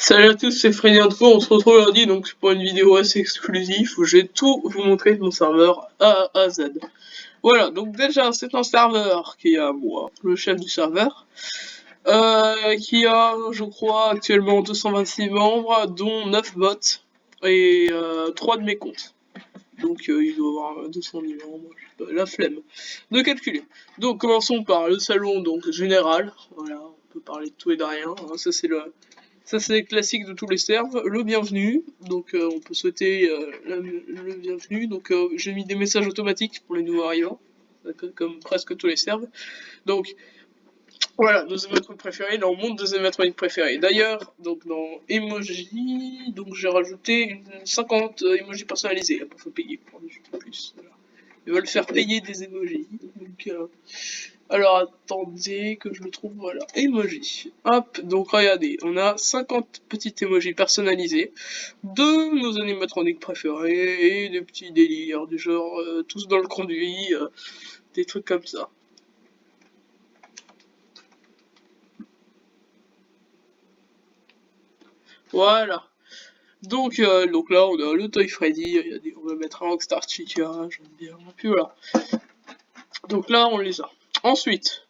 Salut à tous, c'est Freddy Info, on se retrouve lundi donc pour une vidéo assez exclusive où je vais tout vous montrer de mon serveur A à Z. Voilà, donc déjà c'est un serveur qui a moi, le chef du serveur, qui a je crois actuellement 226 membres, dont 9 bots et 3 de mes comptes. Donc il doit avoir 210 membres, la flemme de calculer. Donc commençons par le salon donc général, voilà, on peut parler de tout et de rien, hein, ça c'est classique de tous les servers, le bienvenu, donc on peut souhaiter le bienvenu, donc j'ai mis des messages automatiques pour les nouveaux arrivants, comme presque tous les servers. Donc voilà, nos émoticônes préférés, là on monte des émoticônes préférés. D'ailleurs, donc dans emoji, donc j'ai rajouté 50 emojis personnalisés, après faut payer pour en ajouter plus. Voilà. Ils veulent faire payer des emojis, donc alors attendez que je le trouve, voilà, emoji. Hop, donc regardez, on a 50 petits emojis personnalisés de nos animatroniques préférés et des petits délires du genre tous dans le conduit, des trucs comme ça. Voilà. Donc là on a le Toy Freddy, on va mettre un Rockstar Chica, j'aime bien, puis voilà. Donc là on les a. Ensuite,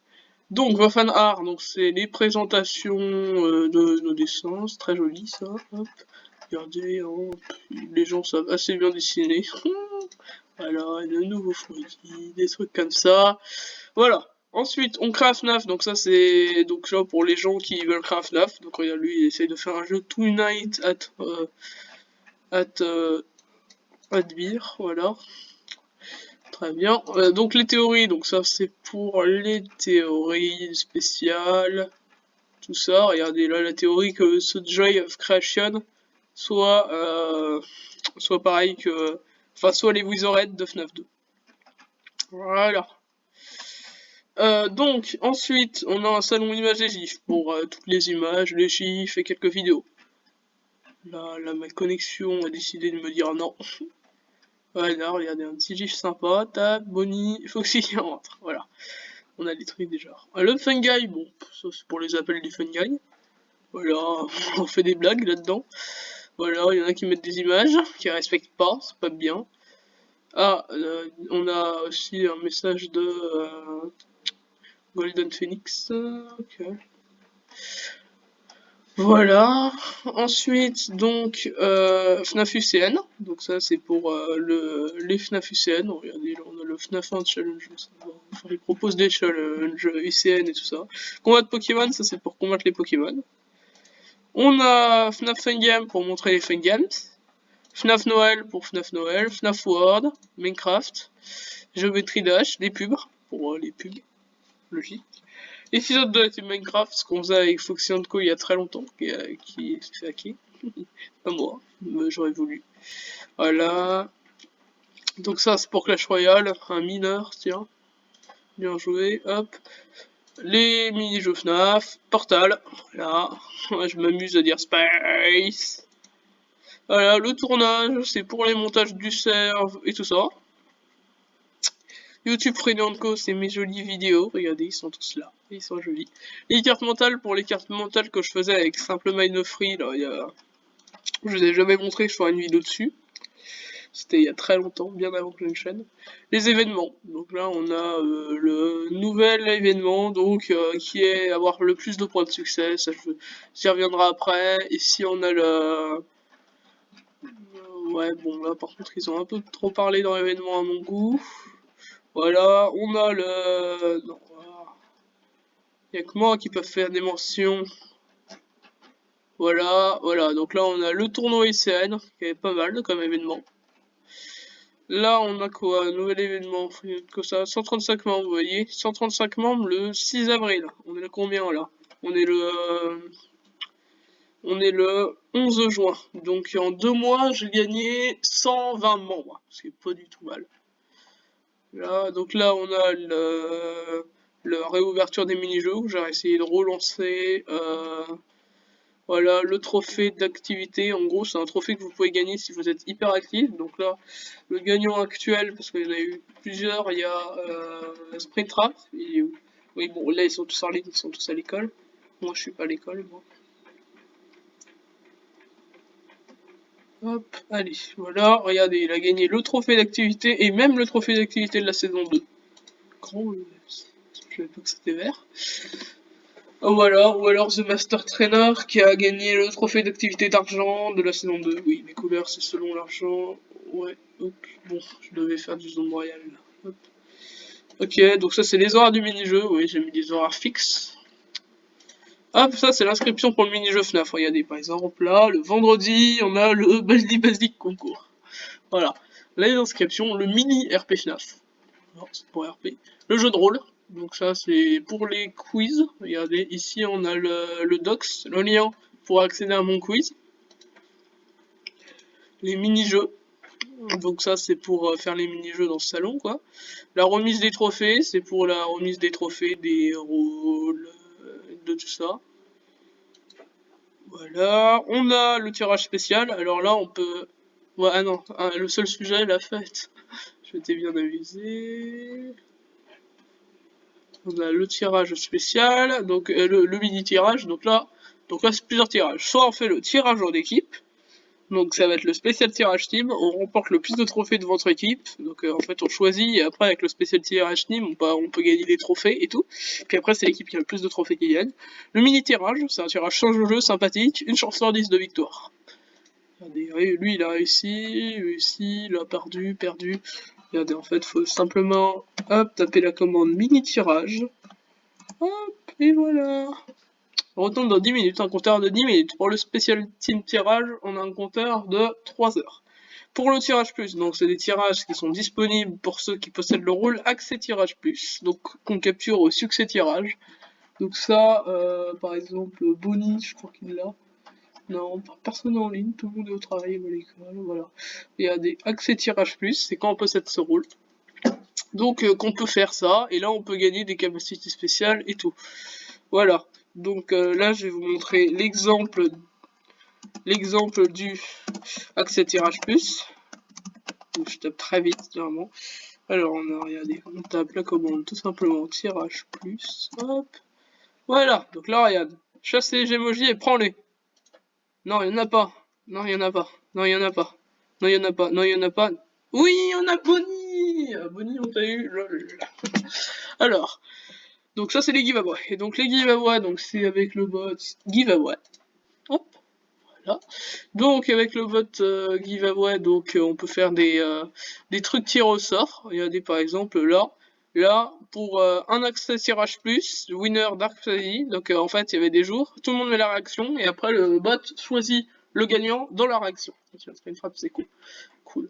donc, Wafan Art, donc c'est les présentations de nos dessins, c'est très joli ça. Hop. Regardez, hein, les gens savent assez bien dessiner. Voilà, le nouveau Freddy, des trucs comme ça. Voilà. Ensuite, on crée un FNAF, donc ça c'est donc là pour les gens qui veulent créer un FNAF. Donc regarde, lui, il essaye de faire un jeu Tonight at Beer, voilà. Très bien. Donc les théories, donc ça c'est pour les théories spéciales. Tout ça, regardez là la théorie que ce Joy of Creation soit pareil que, enfin soit les Wizardhead de FNAF 2. Voilà. Donc ensuite on a un salon images et gifs pour toutes les images, les gifs et quelques vidéos. Là ma connexion a décidé de me dire non. Voilà, regardez un petit gif sympa, Tab, Bonnie, Foxy qui rentre, voilà. On a des trucs déjà. Le Fungi, bon, ça c'est pour les appels du Fungi. Voilà, on fait des blagues là-dedans. Voilà, il y en a qui mettent des images, qui respectent pas, c'est pas bien. Ah, on a aussi un message de Golden Phoenix. Ok. Voilà. Ensuite, donc, FNAF UCN. Donc ça, c'est pour les FNAF UCN. Regardez, là, on a le FNAF 1 Challenge. Enfin, ils proposent des challenges UCN et tout ça. Combat de Pokémon, ça c'est pour combattre les Pokémon. On a FNAF Fun pour montrer les Fun Games. FNAF Noël pour FNAF Noël. FNAF World, Minecraft. Géométrie Dash, des pubs pour les pubs. Logique. Épisode de la team Minecraft, ce qu'on faisait avec Foxy Co il y a très longtemps, qui s'est fait hacker. Pas moi, mais j'aurais voulu. Voilà. Donc ça c'est pour Clash Royale, un mineur, tiens. Bien joué, hop. Les mini-jeux FNAF, Portal, voilà. Je m'amuse à dire Space. Voilà, le tournage, c'est pour les montages du serve et tout ça. YouTube Freddy Co, c'est mes jolies vidéos, regardez, ils sont tous là, ils sont jolis. Les cartes mentales, pour les cartes mentales que je faisais avec Simple Mind Free, là, je vous ai jamais montré, je ferai une vidéo dessus. C'était il y a très longtemps, bien avant que j'ai une chaîne. Les événements, donc là on a le nouvel événement, donc qui est avoir le plus de points de succès, ça j'y reviendrai après. Ici on a le... ouais bon là par contre ils ont un peu trop parlé dans l'événement à mon goût. Voilà, on a le... non, il n'y a que moi qui peuvent faire des mentions. Voilà, voilà, donc là on a le tournoi ICN, qui est pas mal comme événement. Là on a quoi? Un nouvel événement, que ça, 135 membres, vous voyez, 135 membres le 6 avril. On est le combien là? On est le 11 juin. Donc en 2 mois j'ai gagné 120 membres, ce qui est pas du tout mal. Là, donc là on a la réouverture des mini-jeux, où j'ai essayé de relancer voilà, le trophée d'activité. En gros, c'est un trophée que vous pouvez gagner si vous êtes hyper actif. Donc là, le gagnant actuel, parce qu'il y en a eu plusieurs, il y a Springtrap. Oui, bon, là, ils sont tous en ligne, ils sont tous à l'école. Moi, je suis pas à l'école, moi. Hop, allez, voilà, regardez, il a gagné le trophée d'activité et même le trophée d'activité de la saison 2. Grand, je savais pas que c'était vert. Oh, voilà, ou alors The Master Trainer qui a gagné le trophée d'activité d'argent de la saison 2. Oui, les couleurs c'est selon l'argent. Ouais, ok, bon, je devais faire du zoom royal là. Hop. Ok, donc ça c'est les horaires du mini-jeu, oui, j'ai mis des horaires fixes. Hop, ça c'est l'inscription pour le mini-jeu FNAF. Regardez, par exemple, là, le vendredi, on a le Baldi Basic concours. Voilà. Là, les inscriptions, le mini RP FNAF. Alors, c'est pour RP. Le jeu de rôle. Donc ça, c'est pour les quiz. Regardez, ici, on a le docs, le lien pour accéder à mon quiz. Les mini-jeux. Donc ça, c'est pour faire les mini-jeux dans ce salon, quoi. La remise des trophées, c'est pour la remise des trophées, des rôles, de tout ça. Voilà, on a le tirage spécial, alors là on peut... Ouais, ah non, le seul sujet, la fête. Je m'étais bien amusé. On a le tirage spécial, donc le mini tirage, donc là c'est plusieurs tirages. Soit on fait le tirage en équipe, donc ça va être le spécial tirage team, on remporte le plus de trophées de votre équipe, donc en fait on choisit, et après avec le spécial tirage team, on peut gagner des trophées et tout, puis après c'est l'équipe qui a le plus de trophées qui gagne. Le mini tirage, c'est un tirage sans jeu sympathique, une chance sur 10 de victoire. Regardez, lui il a réussi, il a perdu. Regardez, en fait, faut simplement, hop, taper la commande mini tirage. Hop, et voilà. On retourne dans 10 minutes, un compteur de 10 minutes. Pour le spécial team tirage, on a un compteur de 3 heures. Pour le tirage plus, donc c'est des tirages qui sont disponibles pour ceux qui possèdent le rôle accès tirage plus. Donc qu'on capture au succès tirage. Donc ça, par exemple, Bonnie, je crois qu'il l'a. Non, personne en ligne, tout le monde est au travail ou à l'école, voilà. Il y a des accès tirage plus, c'est quand on possède ce rôle. Donc qu'on peut faire ça, et là on peut gagner des capacités spéciales et tout. Voilà. Donc là je vais vous montrer l'exemple du accès tirage plus. Donc, je tape très vite vraiment. Alors on a regardé, on tape la commande tout simplement tirage plus. Hop. Voilà. Donc là regarde. Chasse les Gémojis et prends-les. Non, il y en a pas. Non, il y en a pas. Non, il y en a pas. Non, il y en a pas. Non, il y en a pas. Oui, on a Bonnie. Bonnie, on t'a eu. Alors, donc ça c'est les giveaways. Et donc les giveaways, donc c'est avec le bot giveaway. Hop, voilà. Donc avec le bot giveaway, donc on peut faire des trucs tir au sort. Regardez par exemple là pour un accès tirage plus, winner Dark Fantasy. Donc en fait il y avait des jours, tout le monde met la réaction et après le bot choisit le gagnant dans la réaction. Tiens, c'est une frappe, c'est cool. Cool.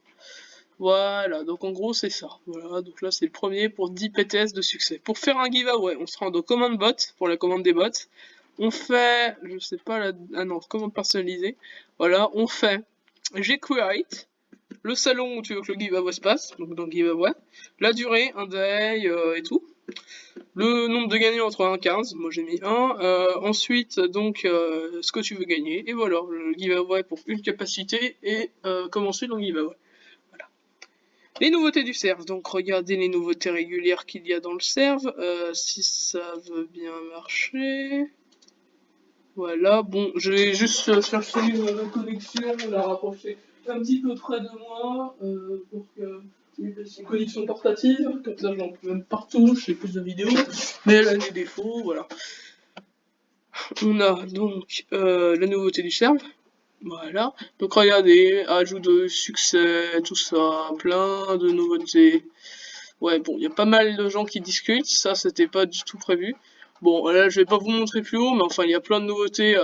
Voilà, donc en gros c'est ça. Voilà, donc là c'est le premier pour 10 PTS de succès. Pour faire un giveaway, on se rend au commande bot pour la commande des bots. On fait, je sais pas la, ah non, commande personnalisée. Voilà, on fait gcreate, le salon où tu veux que le giveaway se passe, donc dans giveaway, la durée, un day et tout. Le nombre de gagnants entre 1 et 15, moi j'ai mis 1. Ensuite, donc, ce que tu veux gagner. Et voilà, le giveaway pour une capacité et commencer dans le giveaway. Les nouveautés du serve, donc regardez les nouveautés régulières qu'il y a dans le serve, si ça veut bien marcher. Voilà, bon, je vais juste chercher la connexion, la rapprocher un petit peu près de moi, pour que c'est une connexion portative, comme ça j'en peux même partout, je fais plus de vidéos, mais elle a des défauts, voilà. On a donc la nouveauté du serve. Voilà, donc regardez, ajout de succès, tout ça, plein de nouveautés. Ouais, bon, il y a pas mal de gens qui discutent, ça c'était pas du tout prévu. Bon, là je vais pas vous montrer plus haut, mais enfin il y a plein de nouveautés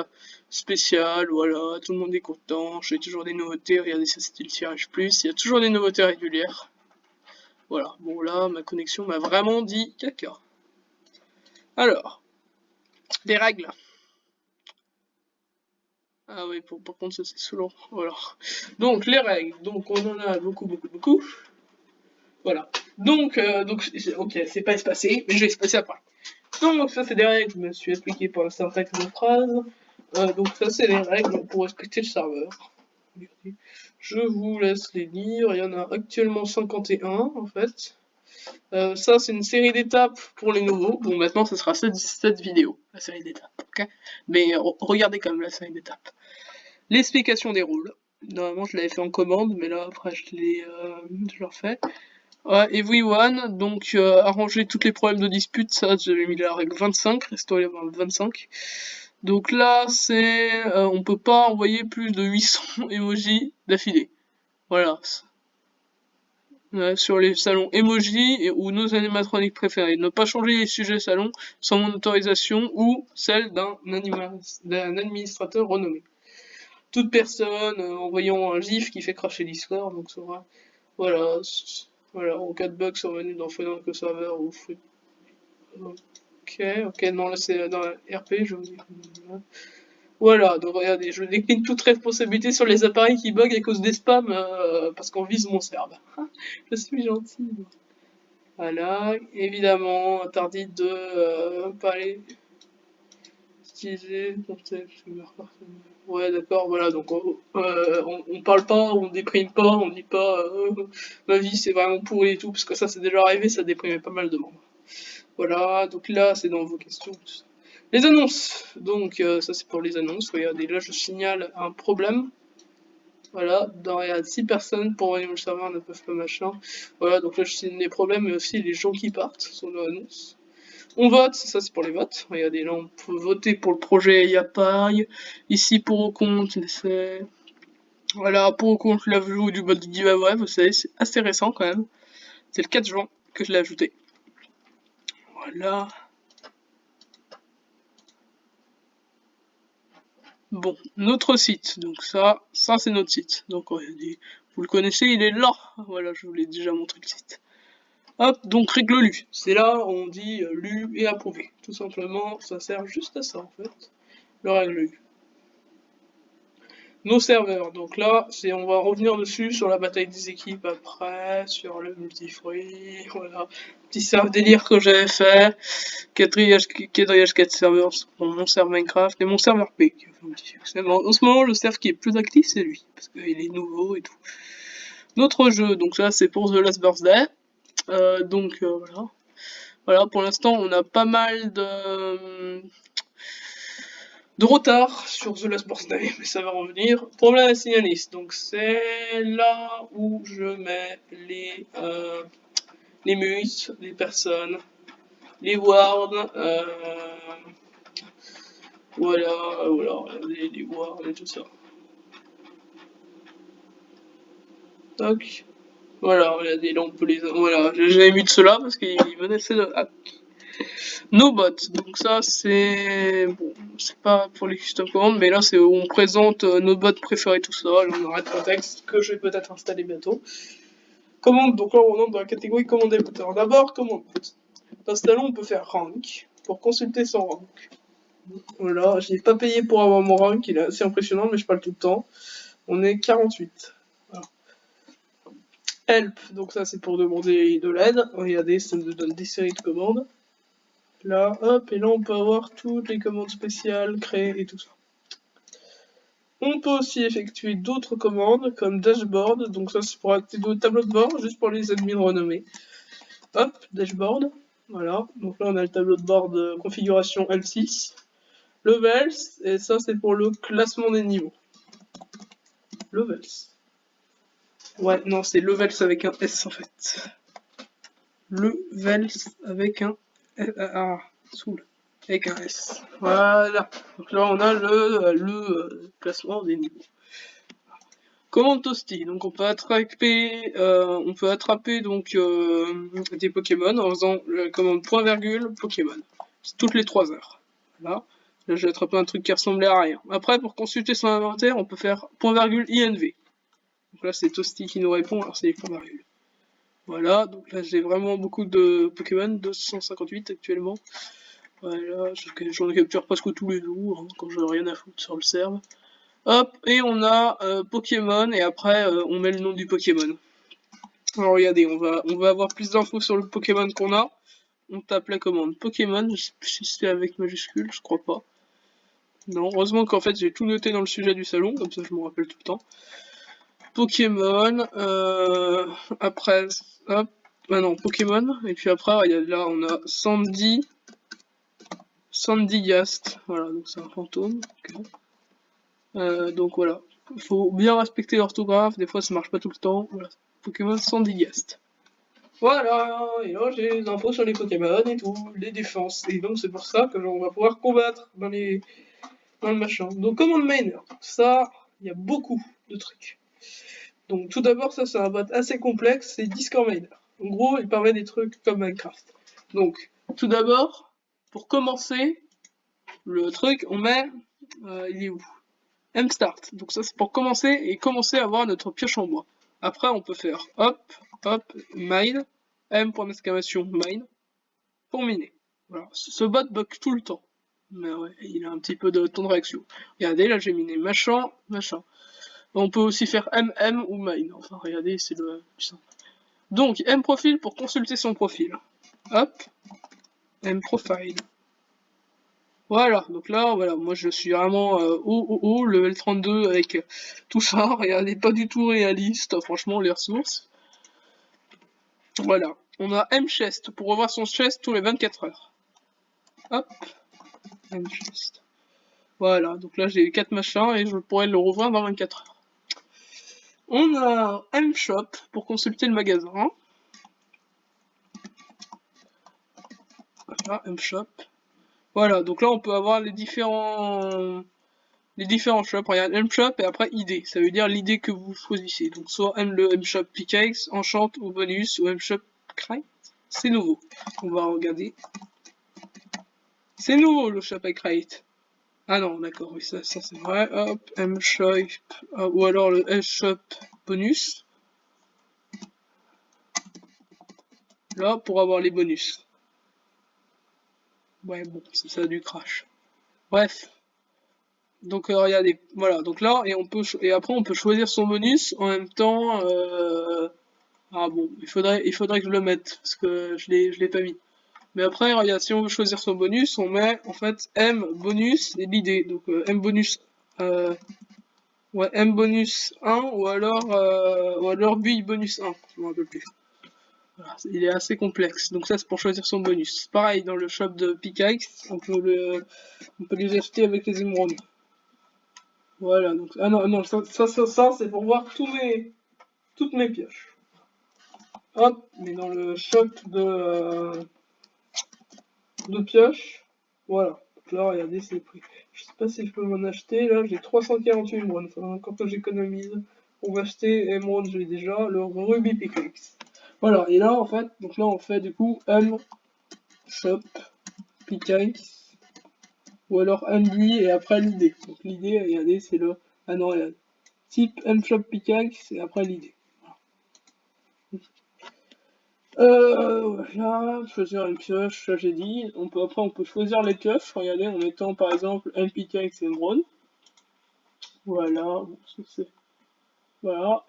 spéciales, voilà, tout le monde est content, j'ai toujours des nouveautés, regardez ça c'était le tirage plus, il y a toujours des nouveautés régulières. Voilà, bon là ma connexion m'a vraiment dit caca. Alors, des règles. Ah oui, par contre ça c'est saoulant, voilà. Donc les règles, donc on en a beaucoup. Voilà. Donc ok, c'est pas espacé, mais je vais espacer après. Donc ça c'est des règles, je me suis appliqué pour la syntaxe de phrase. Donc ça c'est les règles pour respecter le serveur. Je vous laisse les lire, il y en a actuellement 51 en fait. Ça c'est une série d'étapes pour les nouveaux. Bon maintenant ce sera cette vidéo, la série d'étapes, ok. Mais regardez quand même la série d'étapes. L'explication des rôles. Normalement, je l'avais fait en commande, mais là, après, je le refais. Ouais, Everyone, donc arranger tous les problèmes de dispute, ça j'avais mis la règle 25, restaurer la 25. Donc là, c'est on peut pas envoyer plus de 800 emojis d'affilée. Voilà. Sur les salons emoji ou nos animatroniques préférés. Ne pas changer les sujets salon sans mon autorisation ou celle d'un administrateur renommé. Toute personne envoyant un gif qui fait cracher l'histoire, donc ça va. Voilà. Voilà, en cas de bug survenu dans Freelance Server ou Free. Ok, non, là c'est dans la RP, je vous dis. Voilà, donc regardez, je décline toute responsabilité sur les appareils qui bug à cause des spams parce qu'on vise mon serveur. Je suis gentil. Voilà, évidemment, interdit de pas aller utiliser ouais, d'accord, voilà, donc on parle pas, on déprime pas, on dit pas ma vie c'est vraiment pourri et tout, parce que ça c'est déjà arrivé, ça déprimait pas mal de monde. Voilà, donc là c'est dans vos questions. Tout ça. Les annonces, donc ça c'est pour les annonces, regardez, là je signale un problème. Voilà, il y a 6 personnes pour envoyer le serveur ne peuvent pas machin. Voilà, donc là je signe les problèmes, mais aussi les gens qui partent sur l'annonce. On vote, ça c'est pour les votes. Regardez, là on peut voter pour le projet Yapai. Ici pour ou contre, c'est. Voilà, pour ou contre l'ajout du bot de giveaway, vous savez, c'est assez récent quand même. C'est le 4 juin que je l'ai ajouté. Voilà. Bon, notre site, donc ça c'est notre site. Donc regardez, vous le connaissez, il est là. Voilà, je vous l'ai déjà montré le site. Hop, donc règle lu. C'est là où on dit lu et approuvé. Tout simplement, ça sert juste à ça en fait. Le règle lu. Nos serveurs, donc là, on va revenir dessus sur la bataille des équipes après, sur le multifruit, voilà. Petit serve délire que j'avais fait, quadrillage 4 serveurs pour mon serveur Minecraft et mon serveur P qui a fait un petit succès. En ce moment, le serveur qui est plus actif, c'est lui, parce qu'il est nouveau et tout. Notre jeu, donc ça c'est pour The Last Birthday, voilà. Voilà, pour l'instant, on a pas mal de retard sur The Last Birthday, mais ça va revenir. Problème à signaler, donc c'est là où je mets les muses, les personnes, les wards, voilà, les wards et tout ça. Tac. Voilà, regardez, là on peut les. Voilà, j'avais mis de cela parce qu'ils menaçaient de hack. Nos bots, donc ça c'est bon, c'est pas pour les custom commandes, mais là c'est où on présente nos bots préférés tout ça. Là on arrête un texte que je vais peut-être installer bientôt. Commande, donc là on rentre dans la catégorie commande écouteur. D'abord commande bot. D'installant on peut faire rank pour consulter son rank. Voilà, j'ai pas payé pour avoir mon rank, il est assez impressionnant mais je parle tout le temps. On est 48. Voilà. Help, donc ça c'est pour demander de l'aide. Regardez, ça nous donne des séries de commandes. Là, hop, et là on peut avoir toutes les commandes spéciales, créées et tout ça. On peut aussi effectuer d'autres commandes comme dashboard, donc ça c'est pour accéder au tableau de bord, juste pour les admins renommés. Hop, dashboard, voilà, donc là on a le tableau de bord de configuration L6. Levels, et ça c'est pour le classement des niveaux. Levels. Ouais, non, c'est levels avec un S en fait. Levels avec un soul. Avec un S. Voilà. Donc là, on a le classement des niveaux. Commande Toasty. Donc on peut attraper donc des Pokémon en faisant la commande point virgule Pokémon. C'est toutes les 3 heures. Voilà. Là, j'ai attrapé un truc qui ressemblait à rien. Après, pour consulter son inventaire, on peut faire point virgule INV. Donc là, c'est Toasty qui nous répond, alors c'est les points virgules. Voilà, donc là, j'ai vraiment beaucoup de Pokémon, 258 actuellement. Voilà, j'en capture presque tous les jours, hein, quand j'ai rien à foutre sur le serve. Hop, et on a Pokémon, et après on met le nom du Pokémon. Alors regardez, on va avoir plus d'infos sur le Pokémon qu'on a. On tape la commande Pokémon, je sais plus si c'est avec majuscule, je crois pas. Non, heureusement qu'en fait j'ai tout noté dans le sujet du salon, comme ça je me rappelle tout le temps. Pokémon, après, hop, ah non, Pokémon, et puis après, là on a Sandy Gast, voilà, donc c'est un fantôme. Okay. Donc voilà. Il faut bien respecter l'orthographe, des fois ça marche pas tout le temps. Voilà. Pokémon sans digest. Voilà, et là j'ai les infos sur les Pokémon et tout, les défenses. Et donc c'est pour ça que on va pouvoir combattre dans le machin. Donc Command Miner, ça, il y a beaucoup de trucs. Donc tout d'abord, ça c'est un bot assez complexe, c'est Discord Miner. En gros, il permet des trucs comme Minecraft. Donc, tout d'abord, pour commencer, le truc, on met, il est où? Mstart. Donc ça c'est pour commencer et commencer à avoir notre pioche en bois. Après on peut faire hop, hop, mine, m.mine, pour miner. Voilà. Ce bot bug tout le temps. Mais ouais, il a un petit peu de temps de réaction. Regardez, là j'ai miné machin, machin. On peut aussi faire mm ou mine. Enfin regardez, c'est le plus simple. Donc mprofile pour consulter son profil. Hop, mprofile. Voilà, donc là, voilà, moi je suis vraiment level 32 avec tout ça, regardez, pas du tout réaliste, franchement, les ressources. Voilà, on a M-Chest pour revoir son chest tous les 24 heures. Hop, M-Chest. Voilà, donc là j'ai 4 machins et je pourrais le revoir dans 24 heures. On a M-Shop pour consulter le magasin. Voilà, M-Shop. Voilà, donc là on peut avoir les différents shops. Regarde, M-Shop et après ID. Ça veut dire l'idée que vous choisissez. Donc soit le M-Shop Pickaxe, Enchant ou Bonus, ou M-Shop Crate. C'est nouveau. On va regarder. C'est nouveau le shop avec Crate. Ah non, d'accord, oui, ça c'est vrai. Hop, M-Shop, ou alors le M-Shop Bonus. Là, pour avoir les bonus. Ouais, bon, ça a du crash. Bref. Donc regardez, voilà, donc là, et après on peut choisir son bonus en même temps. Ah bon, il faudrait que je le mette, parce que je l'ai pas mis. Mais après, regarde, si on veut choisir son bonus, on met en fait M bonus et l'idée. Donc M bonus ouais, M bonus 1 ou alors B bonus 1, je me rappelle plus. Voilà, il est assez complexe. Donc ça c'est pour choisir son bonus. Pareil, dans le shop de Pickaxe, on peut les acheter avec les émeraudes. Voilà, donc. Ah non, non, ça c'est pour voir toutes mes pioches. Hop, mais dans le shop de pioches, voilà. Donc là, regardez, c'est les prix. Je sais pas si je peux m'en acheter, là, j'ai 348 émeraudes. Enfin, quand j'économise, on va acheter émeraude, j'ai déjà le Ruby Pickaxe. Voilà, et là, en fait, donc là, on fait du coup M shop Pickaxe ou alors MD et après l'idée. Donc l'idée, regardez, c'est le. Ah non, regardez. Type M shop Pickaxe et après l'idée. Voilà, choisir une pioche, ça j'ai dit. Après, on peut choisir les pioches, regardez, en mettant par exemple MPK et Emerald. Voilà, bon, c'est. Voilà,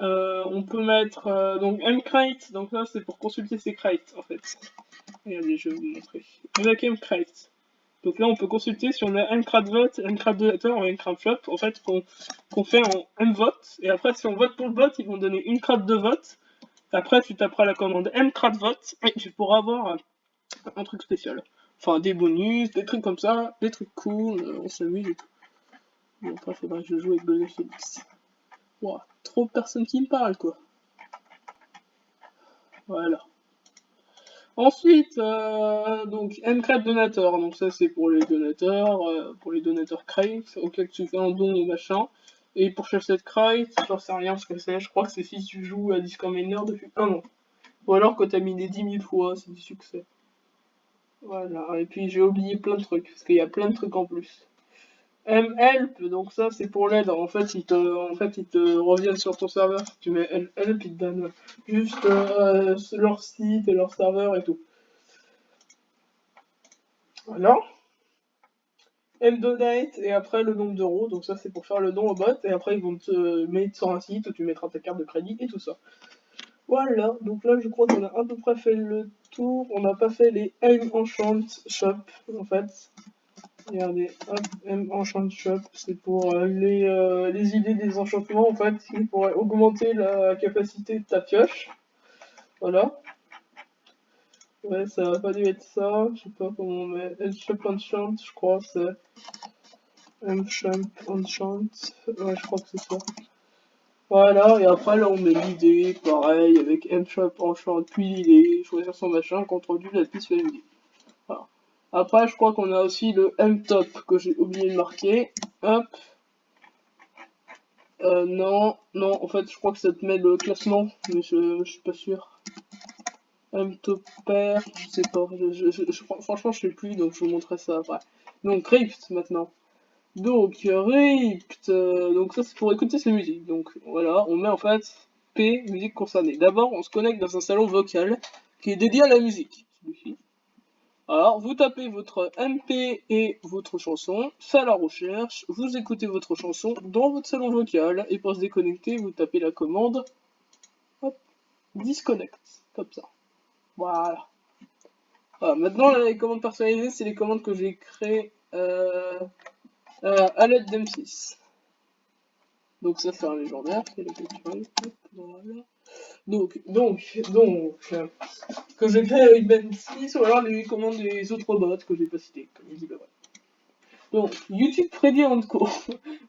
on peut mettre donc Mcrate, donc là c'est pour consulter ses crates en fait. Regardez, je vais vous montrer. Avec Mcrate. Donc là on peut consulter si on a Mcrate vote, Mcrate donateur ou Mcrate shop, en fait qu'on fait en M-vote. Et après si on vote pour le vote, ils vont donner une crate de vote. Après, tu taperas la commande mcratvote et tu pourras avoir un truc spécial. Enfin, des bonus, des trucs comme ça, des trucs cool, on s'amuse et tout. Mais après, faudrait que je joue avec Golden Phoenix. Wow, trop de personnes qui me parlent, quoi. Voilà. Ensuite, donc, mcrat donateur. Donc ça, c'est pour les donateurs crate, auquel tu fais un don ou machin. Et pour chaque crate, j'en sais rien ce que c'est. Je crois que c'est si tu joues à Discord Miner depuis 1 an. Ou alors que t'as mis des 10 000 fois, c'est du succès. Voilà, et puis j'ai oublié plein de trucs, parce qu'il y a plein de trucs en plus. M-Help, donc ça c'est pour l'aide, en fait ils te reviennent sur ton serveur, si tu mets Help, ils te donnent juste leur site et leur serveur et tout. Voilà. M-Donate, et après le nombre d'euros, donc ça c'est pour faire le don au bot, et après ils vont te mettre sur un site où tu mettras ta carte de crédit et tout ça. Voilà, donc là je crois qu'on a à peu près fait le tour, on n'a pas fait les M-Enchant Shop, en fait. Regardez, hop, Enchant Shop, c'est pour les idées des enchantements en fait, qui pourraient augmenter la capacité de ta pioche. Voilà. Ouais, ça va pas dû être ça, je sais pas comment on met. Shop Enchant, je crois, c'est. Enchant, ouais, je crois que c'est ça. Voilà, et après là on met l'idée, pareil, avec Enchant, puis l'idée, choisir son machin, contrôle du la piste l'idée. Voilà. Après je crois qu'on a aussi le M-top que j'ai oublié de marquer. Hop. Non, non, en fait je crois que ça te met le classement, mais je suis pas sûr. M-top pair, je sais pas, franchement je sais plus, donc je vous montrerai ça après. Donc Crypt maintenant. Donc, Ript, donc ça c'est pour écouter ses musiques. Donc voilà, on met en fait P, musique concernée. D'abord, on se connecte dans un salon vocal qui est dédié à la musique. Celui-ci. Alors, vous tapez votre MP et votre chanson, ça la recherche, vous écoutez votre chanson dans votre salon vocal, et pour se déconnecter, vous tapez la commande, hop, disconnect, comme ça. Voilà. Voilà. Maintenant, là, les commandes personnalisées, c'est les commandes que j'ai créées à l'aide d'M6. Donc ça c'est un légendaire, c'est le culturel. Voilà. Donc, que j'ai créé avec Ben 6, ou alors les commandes des autres bots que j'ai pas cités, comme il dit bah ouais. Donc, YouTube Freddy Co.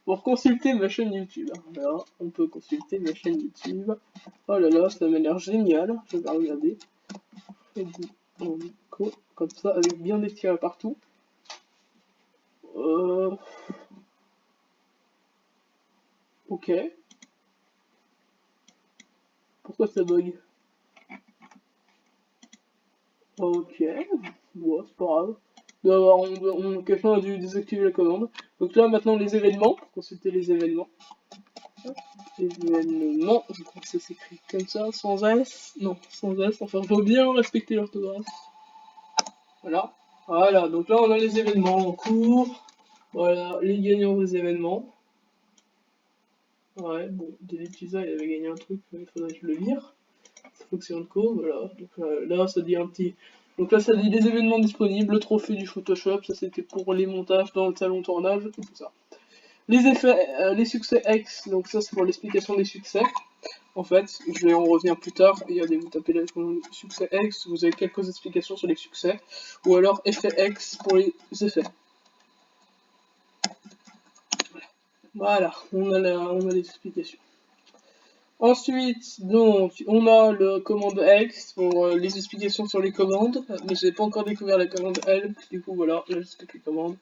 pour consulter ma chaîne YouTube. Là, on peut consulter ma chaîne YouTube. Oh là là, ça m'a l'air génial. Je vais regarder. Freddy Co. Comme ça, avec bien des tirs partout. Ok. Pourquoi ça bug? Ok, bon, c'est pas grave. Quelqu'un a dû désactiver la commande. Donc là, maintenant, les événements, pour consulter les événements. Événements, je crois que ça s'écrit comme ça, sans S. Non, sans S, enfin, faut bien respecter l'orthographe. Voilà. Voilà, donc là, on a les événements en cours. Voilà, les gagnants des événements. Ouais, bon, Deletiza, il avait gagné un truc, il faudrait que je le lire. Fonction de co, voilà. Donc là, ça dit un petit. Donc là, ça dit les événements disponibles, le trophée du Photoshop, ça c'était pour les montages dans le salon tournage, et tout ça. Les effets, les succès X, donc ça c'est pour l'explication des succès. En fait, je vais en revenir plus tard. Regardez, vous tapez le succès X, vous avez quelques explications sur les succès, ou alors effet X pour les effets. Voilà, on a les explications. Ensuite, donc, on a le commande X pour les explications sur les commandes, mais j'ai pas encore découvert la commande L, du coup voilà, là j'explique les commandes.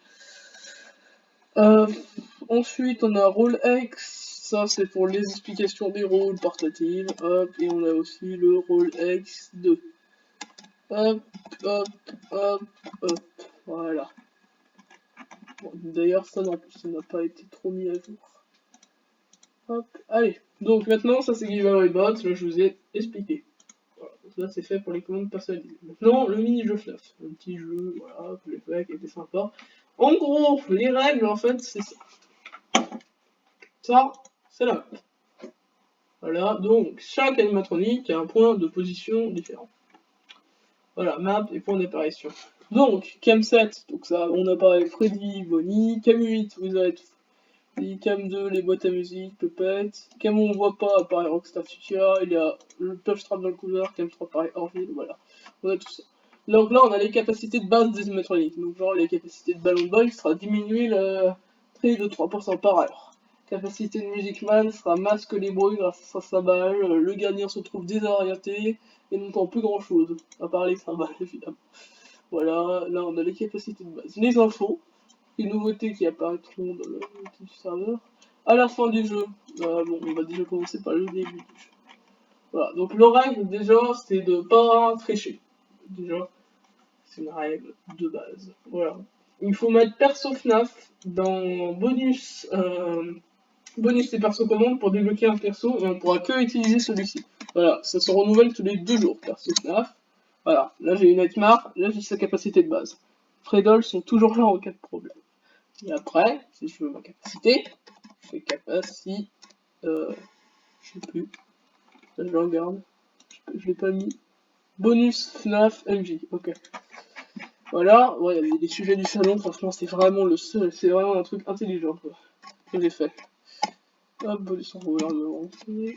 Ensuite, on a rôle X, ça c'est pour les explications des rôles portatives, hop, et on a aussi le rôle X2. Hop, hop, hop, hop, voilà. Bon, d'ailleurs, ça non plus, ça n'a pas été trop mis à jour. Hop, allez. Donc maintenant, ça c'est Giveaway Bots, là je vous ai expliqué. Voilà, donc là c'est fait pour les commandes personnalisées. Maintenant, le mini-jeu FNAF. Un petit jeu, voilà, que j'ai fait, qui était sympa. En gros, les règles, en fait, c'est ça. Ça, c'est la map. Voilà, donc chaque animatronique a un point de position différent. Voilà, map et point d'apparition. Donc, cam 7, donc ça, on apparaît Freddy, Bonnie, cam 8, vous êtes les cam 2, les boîtes à musique, Puppet. Cam on voit pas, apparaît Rockstar Future. Il y a le touch strap dans le cover. Cam 3 apparaît Orville, voilà. On a tout ça. Donc là, on a les capacités de base des animatroniques. Donc, genre, les capacités de Ballon Boy sera diminuer le tri de 3% par heure. Capacité de Music Man sera masque les bruits grâce à sa cymbale. Le gardien se trouve désorienté et n'entend plus grand chose, à part les cymbales, évidemment. Voilà, là, on a les capacités de base. Les infos. Les nouveautés qui apparaîtront dans le du serveur. À la fin du jeu, bon, on va déjà commencer par le début du jeu. Voilà, donc le règle déjà, c'est de pas tricher. Déjà, c'est une règle de base. Voilà. Il faut mettre perso FNAF dans bonus. Bonus et perso commande pour débloquer un perso et on pourra que utiliser celui-ci. Voilà, ça se renouvelle tous les 2 jours, perso FNAF. Voilà, là j'ai une Nightmare, là j'ai sa capacité de base. Fredol sont toujours là en cas de problème. Et après, si je veux ma capacité, je fais capacité, je sais plus, là, je regarde, je l'ai pas mis, bonus FNAF MJ, ok. Voilà, ouais, il y a des sujets du salon, franchement c'est vraiment le seul, c'est vraiment un truc intelligent quoi, que j'ai fait. Hop, bonus en gouvernement,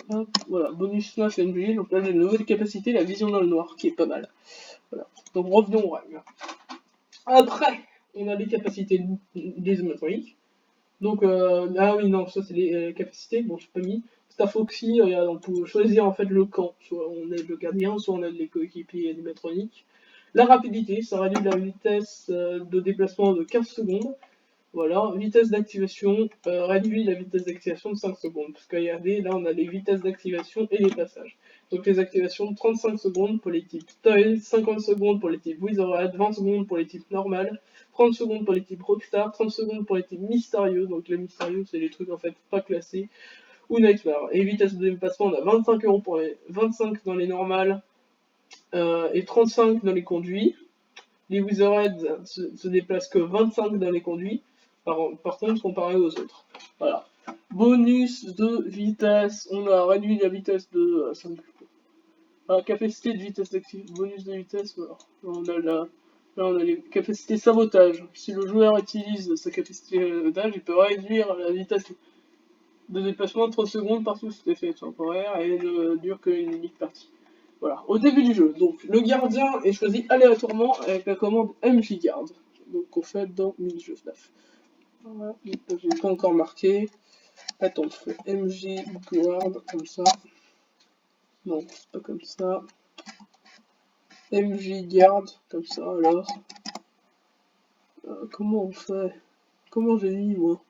hop, voilà, bonus FNAF MJ, donc là j'ai une nouvelle capacité, la vision dans le noir, qui est pas mal. Voilà, donc revenons aux règles. Après, on a les capacités des animatroniques. Donc, ah oui, non, ça c'est les capacités, bon, j'ai pas mis. Staff Oxy, regarde, on peut choisir en fait le camp, soit on aide le gardien, soit on aide les coéquipiers animatroniques. La rapidité, ça réduit la vitesse de déplacement de 15 secondes. Voilà, vitesse d'activation, réduit la vitesse d'activation de 5 secondes. Parce que regardez, là on a les vitesses d'activation et les passages. Donc les activations, 35 secondes pour les types Toy, 50 secondes pour les types Wizard, 20 secondes pour les types normal, 30 secondes pour les types Rockstar, 30 secondes pour les types mystérieux. Donc les mystérieux, c'est les trucs en fait pas classés, ou Nightmare. Et vitesse de déplacement, on a 25 euros pour les 25 dans les normales et 35 dans les conduits. Les Wizardheads se déplacent que 25 dans les conduits, par contre, comparé aux autres. Voilà. Bonus de vitesse, on a réduit la vitesse de 5. La capacité de vitesse d'activation, bonus de vitesse, voilà. Là, on a les capacités sabotage. Si le joueur utilise sa capacité de sabotage, il peut réduire la vitesse de déplacement de 30 secondes partout cet effet temporaire et ne dure qu'une unique partie. Voilà, au début du jeu. Donc le gardien est choisi aléatoirement avec la commande MJGuard. Donc on fait dans mini-jeu FNAF. Voilà, j'ai pas encore marqué. Attends, on fait MJGuard comme ça. Non, c'est pas comme ça. MJGuard comme ça alors. Comment on fait? Comment j'ai mis moi?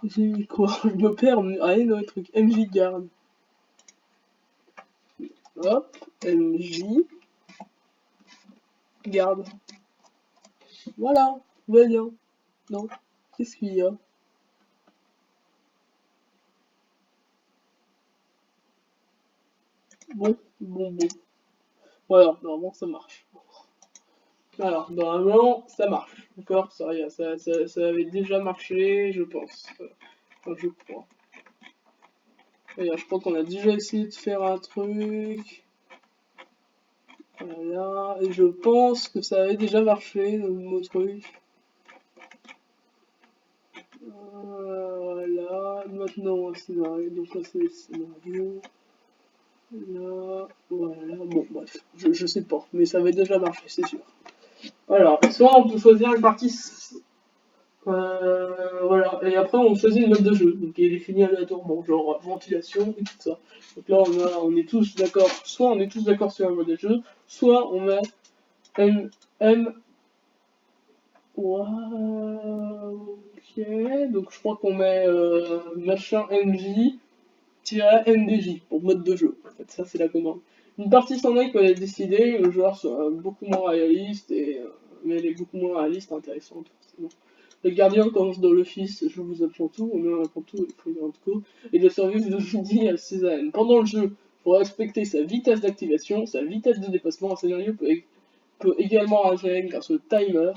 J'ai mis quoi? Je me perds rien dans le truc. MJGuard. Hop, MJ. Garde. Voilà, va bien. Non, qu'est-ce qu'il y a? Bon. Voilà, normalement ça marche. Alors, normalement ça marche. D'accord, ça avait déjà marché, je pense. Enfin, je crois. D'ailleurs, je crois qu'on a déjà essayé de faire un truc. Voilà, et je pense que ça avait déjà marché, le nouveau truc. Voilà, maintenant un scénario, donc là c'est le scénario. Là, voilà, bon bref, je sais pas, mais ça avait déjà marché, c'est sûr. Voilà, soit on peut choisir une partie, voilà, et après on choisit une mode de jeu, donc il est défini aléatoirement, genre ventilation et tout ça. Donc là on est tous d'accord, soit on est tous d'accord sur un mode de jeu, soit on met M, wow, ok, donc je crois qu'on met machin MJ-MDJ pour mode de jeu, en fait, ça c'est la commande. Une partie sans peut être décidée, le joueur sera beaucoup moins réaliste, mais elle est beaucoup moins réaliste et intéressante, forcément. Le gardien commence dans l'office, je vous apprends tout, on apprend tout, il faut une grande co, et le service de midi à Cézanne. Pendant le jeu, pour respecter sa vitesse d'activation, sa vitesse de dépassement, un scénario peut également agir grâce au timer.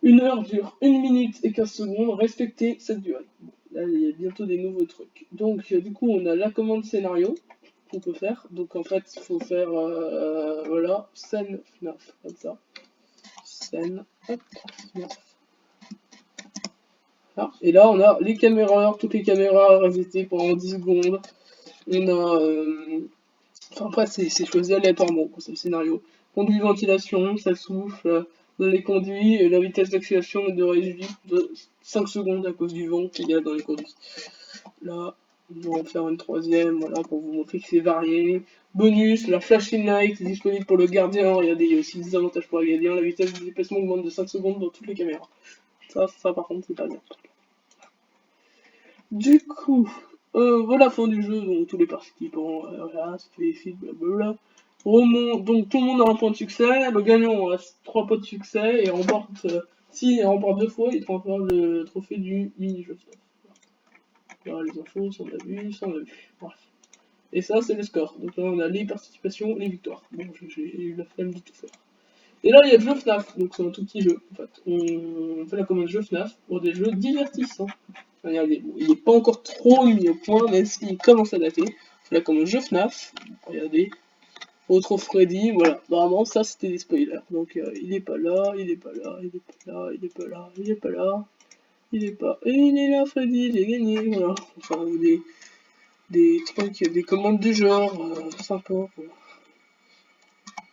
Une heure dure 1 minute et 15 secondes, respectez cette durée. Bon, là, il y a bientôt des nouveaux trucs. Donc, du coup, on a la commande scénario qu'on peut faire. Donc, en fait, il faut faire, voilà, scène FNAF, comme ça. Scène, hop, FNAF. Là. Et là, on a les caméras, toutes les caméras resetées pendant 10 secondes. On a, enfin, après, c'est choisi aléatoirement, c'est le scénario. Conduit ventilation, ça souffle. Dans les conduits, et la vitesse d'accélération est de réduite de 5 secondes à cause du vent qu'il y a dans les conduits. Là, on va en faire une troisième, voilà, pour vous montrer que c'est varié. Bonus, la flashing light est disponible pour le gardien. Regardez, il y a aussi des avantages pour le gardien. La vitesse de déplacement augmente de 5 secondes dans toutes les caméras. Ça par contre, c'est pas bien. Du coup, voilà la fin du jeu, donc tous les participants, voilà, se félicitent, blablabla. Donc tout le monde a un point de succès, le gagnant a 3 points de succès et remporte, s'il remporte 2 fois, il remporte le trophée du mini-jeu. Voilà les infos, ça on a vu, bref. Et ça c'est le score, donc là on a les participations, les victoires. Bon, j'ai eu la flemme de tout faire. Et là il y a le jeu FNAF, donc c'est un tout petit jeu en fait. On fait la commande jeu FNAF pour des jeux divertissants. Regardez, bon, il n'est pas encore trop mis au point, mais s'il commence à dater. Là, comme jeu FNAF, regardez, autre Freddy, voilà. Vraiment, ça c'était des spoilers. Donc, il est pas là, il est pas là, il est pas là, il est pas là, il est pas là, il est pas. Et il est là, Freddy, j'ai gagné, voilà. Enfin, des trucs, des commandes du genre, sympa. Voilà.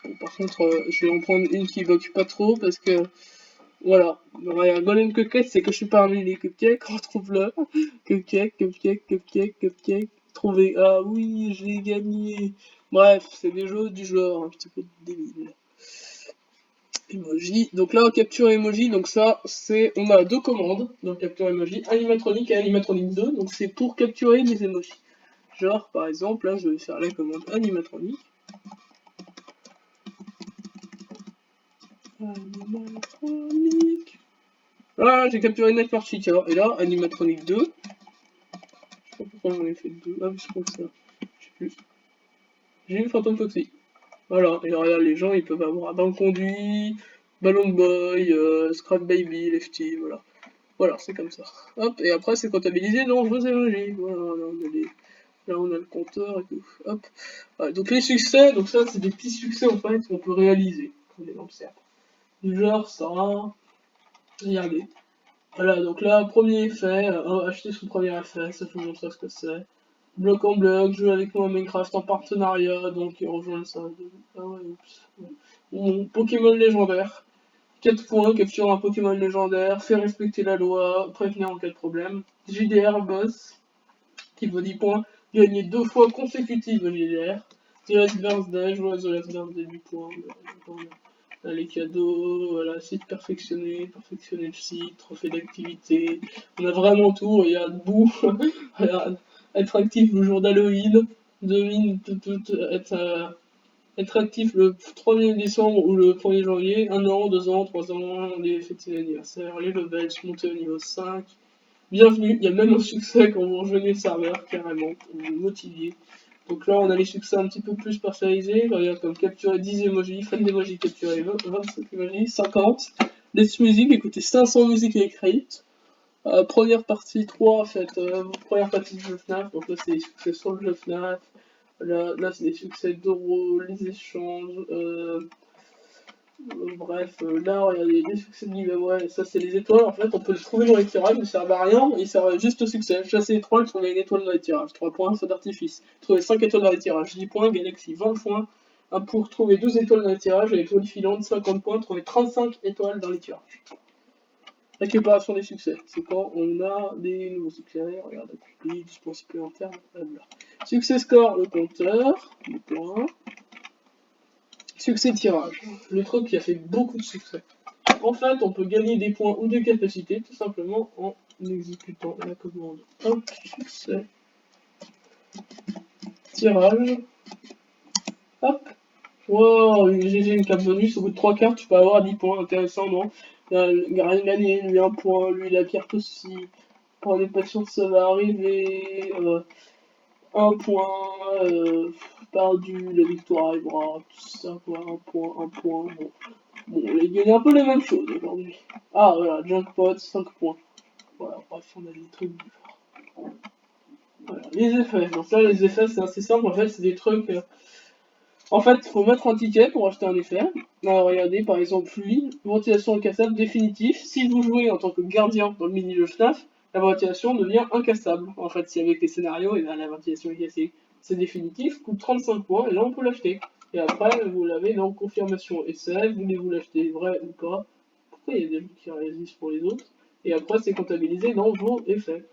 Bon, par contre, je vais en prendre une qui évoque pas trop parce que Voilà. Regarde, Golden Cupcake, c'est que je suis parmi les cupcakes, retrouve-le. Cupcake, cupcake, cupcake, cupcake. Trouvé. Ah oui, j'ai gagné. Bref, c'est des jeux du genre, un petit peu débile. Emoji. Donc là, capture emoji, donc ça, c'est. On a deux commandes dans capture emoji, animatronique et animatronique 2, donc c'est pour capturer des emojis. Genre, par exemple, là, je vais faire la commande animatronique. Animatronique. Ah, j'ai capturé Night Marchie, tiens. Et là, animatronique 2. Je sais pas pourquoi j'en ai fait deux. Ah, je crois que ça. Je sais plus. J'ai eu Phantom Foxy. Voilà, et regarde, les gens, ils peuvent avoir Banc Conduit, Ballon Boy, Scrap Baby, Lefty, voilà. Voilà, c'est comme ça. Hop, et après, c'est comptabilisé dans vos emojis. Voilà, là, on a le compteur et tout. Hop. Voilà, donc les succès, donc ça, c'est des petits succès, en fait, qu'on peut réaliser. On les observe. Du genre, ça, regardez. Voilà, donc là, premier effet, acheter son premier effet, ça je vous montrer ce que c'est. Bloc en bloc, jouer avec moi à Minecraft en partenariat, donc rejoindre ça. Ah ouais, oups. Bon, Pokémon légendaire. 4 points, capture un Pokémon légendaire, faire respecter la loi, prévenir en cas de problème. JDR boss, qui vaut 10 points, gagner 2 fois consécutives au JDR. The Last Birthday, jouer à The Last Birthday 8 points. Là, les cadeaux, voilà, site perfectionné, perfectionner le site, trophée d'activité. On a vraiment tout, regarde, bout, regarde, être actif le jour d'Halloween, être actif le 1er décembre ou le 1er janvier, 1 an, 2 ans, 3 ans, les fêtes d'anniversaire, les levels, monter au niveau 5. Bienvenue, il y a même un succès quand vous rejoignez le serveur, carrément, pour vous motiver. Donc là, on a les succès un petit peu plus personnalisés. Regarde, comme capturer 10 emojis, fan d'emojis, capturer 27 emojis, 50. Les musiques, écoutez 500 musiques écrites. Première partie 3, faites première partie du jeu FNAF. Donc là, c'est les succès sur le jeu FNAF. Là c'est des succès d'euros, les échanges. Bref, là, regardez, les succès de giveaway, ça c'est les étoiles, en fait, on peut les trouver dans les tirages, ils servent à rien, ils servent juste au succès. Chasser les trolls, trouver une étoile dans les tirages, 3 points, feu d'artifice. Trouver 5 étoiles dans les tirages, 10 points, Galaxy, 20 points. Pour trouver 12 étoiles dans les tirages, et étoile filante, 50 points, trouver 35 étoiles dans les tirages. Récupération des succès, c'est quand on a des nouveaux succès, regarde, accompli, dispense supplémentaire, blablabla. Succès score, le compteur, les points. Succès tirage, le truc qui a fait beaucoup de succès. En fait, on peut gagner des points ou des capacités tout simplement en exécutant la commande. Hop, succès, tirage, hop. Wow, GG, une carte bonus, au bout de 3 cartes, tu peux avoir 10 points, intéressant, non? Il a rien gagné, lui 1 point, lui la carte aussi. Pour des patients, ça va arriver. 1 point, perdu, la victoire arrivera, tout ça, quoi, 1 point, 1 point, bon. Bon, on a gagné un peu les mêmes choses aujourd'hui. Ah, voilà, jackpot, 5 points. Voilà, bref, on a des trucs différents. Voilà, les effets. Donc là, les effets, c'est assez simple. En fait, c'est des trucs. En fait, il faut mettre un ticket pour acheter un effet. Alors, regardez, par exemple, lui, ventilation incassable définitif. Si vous jouez en tant que gardien dans le mini-jeu FNAF, la ventilation devient incassable. En fait, si avec les scénarios, et la ventilation est cassée, c'est définitif, coûte 35 points, et là, on peut l'acheter. Et après, vous l'avez dans confirmation essai, voulez-vous l'acheter vrai ou pas. Pourquoi il y a des gens qui résistent pour les autres? Et après, c'est comptabilisé dans vos effets.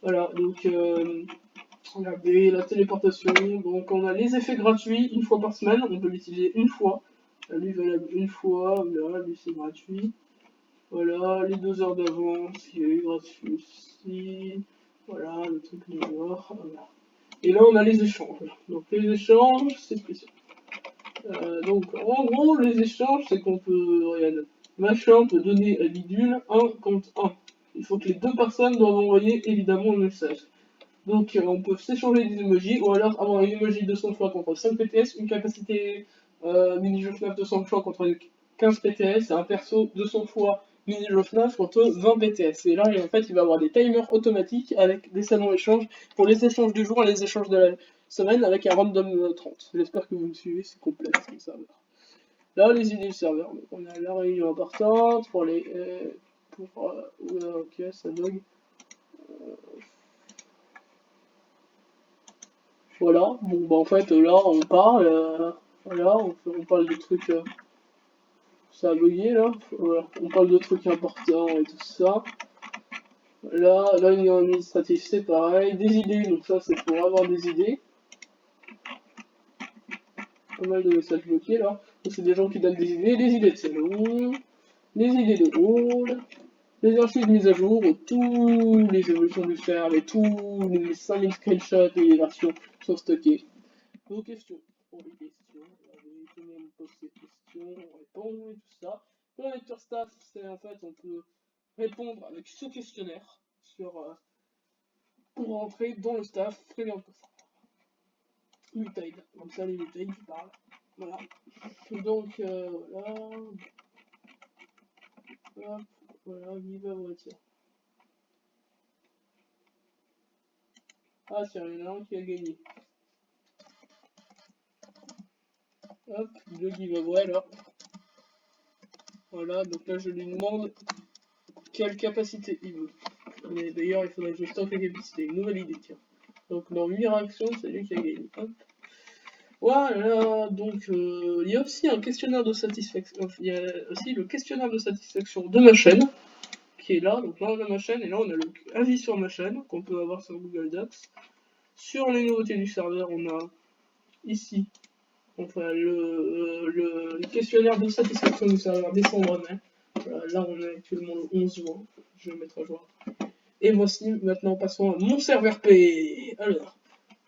Voilà, donc regardez la téléportation. Donc on a les effets gratuits une fois par semaine, on peut l'utiliser une fois. Lui valable une fois, là, lui c'est gratuit. Voilà, les 2 heures d'avance, il y a eu gratuit aussi. Voilà, le truc de voir. Voilà. Et là on a les échanges. Donc les échanges, c'est spécial. Donc en gros, les échanges, c'est qu'on peut, regarde, machin peut donner à bidule 1 contre 1. Il faut que les deux personnes doivent envoyer évidemment le message. Donc on peut s'échanger des emojis ou alors avoir une emoji de son choix contre 5 PTS, une capacité mini-jeu FNAF de son choix contre 15 PTS et un perso de son choix mini-jeu FNAF contre 20 PTS. Et là en fait il va avoir des timers automatiques avec des salons échanges pour les échanges du jour et les échanges de la semaine avec un random 30. J'espère que vous me suivez, c'est complet le serveur. Là les idées du serveur, donc on a la réunion importante pour les... ok ça bug. Voilà, bon bah en fait là on parle, voilà, on parle des trucs ça a bugué là. Voilà. On parle de trucs importants et tout ça. Là, l'union administrative, c'est pareil. Des idées, donc ça, c'est pour avoir des idées. Pas mal de messages bloqués là. C'est des gens qui donnent des idées de salon, les idées de rôle, les archives mises à jour, tous les évolutions du serve et tous les 5000 screenshots et les versions sont stockées. Vos questions. Pour les questions, tout le monde pose ses questions, on répond et tout ça. Le lecteur staff, c'est en fait, on peut répondre avec ce questionnaire sur, pour rentrer dans le staff Freelance. Mutate, comme ça les mutate qui parlent. Voilà. Donc voilà. Hop, voilà, vive voiture. Ah tiens, il y en a un qui a gagné. Hop, le giveaway alors. Voilà, donc là je lui demande quelle capacité il veut. Mais d'ailleurs il faudrait que je stocke la capacité. Une nouvelle idée, tiens. Donc dans 8 réactions, c'est lui qui a gagné. Hop. Voilà, donc il y a aussi un questionnaire de satisfaction. Il y a aussi le questionnaire de satisfaction de ma chaîne, qui est là. Donc là on a ma chaîne, et là on a le avis sur ma chaîne, qu'on peut avoir sur Google Docs. Sur les nouveautés du serveur, on a ici enfin, le questionnaire de satisfaction du serveur décembre-mai. Voilà, là on est actuellement le 11 juin, je vais le mettre à jour. Et voici, maintenant passons à mon serveur P. Alors,